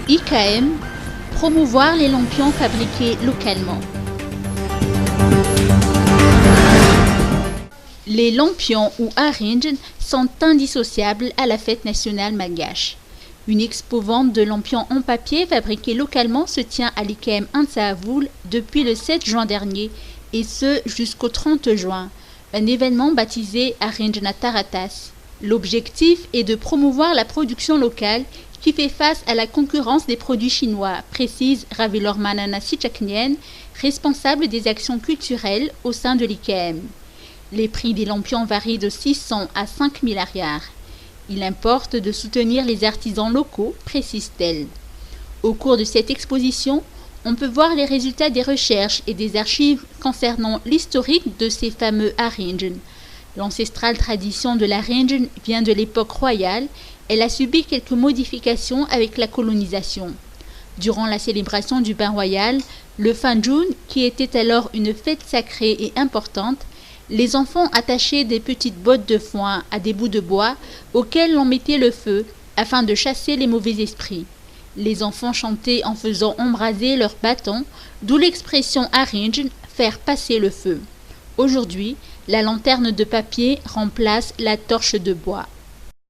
IKM, promouvoir les lampions fabriqués localement. Les lampions ou arinj sont indissociables à la fête nationale malgache. Une expo-vente de lampions en papier fabriqués localement se tient à l'IKM Antsahavoul depuis le 7 juin dernier et ce jusqu'au 30 juin, un événement baptisé Arinjna Taratas. L'objectif est de promouvoir la production locale qui fait face à la concurrence des produits chinois, précise Ravilor Manana Sichaknien, responsable des actions culturelles au sein de l'IKM. Les prix des lampions varient de 600 à 5000 arrières. Il importe de soutenir les artisans locaux, précise-t-elle. Au cours de cette exposition, on peut voir les résultats des recherches et des archives concernant l'historique de ces fameux arinj. L'ancestrale tradition de l'arinj vient de l'époque royale. Elle a subi quelques modifications avec la colonisation. Durant la célébration du bain royal, le Fanjun, qui était alors une fête sacrée et importante, les enfants attachaient des petites bottes de foin à des bouts de bois auxquels l'on mettait le feu afin de chasser les mauvais esprits. Les enfants chantaient en faisant embraser leurs bâtons, d'où l'expression arinj, faire passer le feu. Aujourd'hui, la lanterne de papier remplace la torche de bois.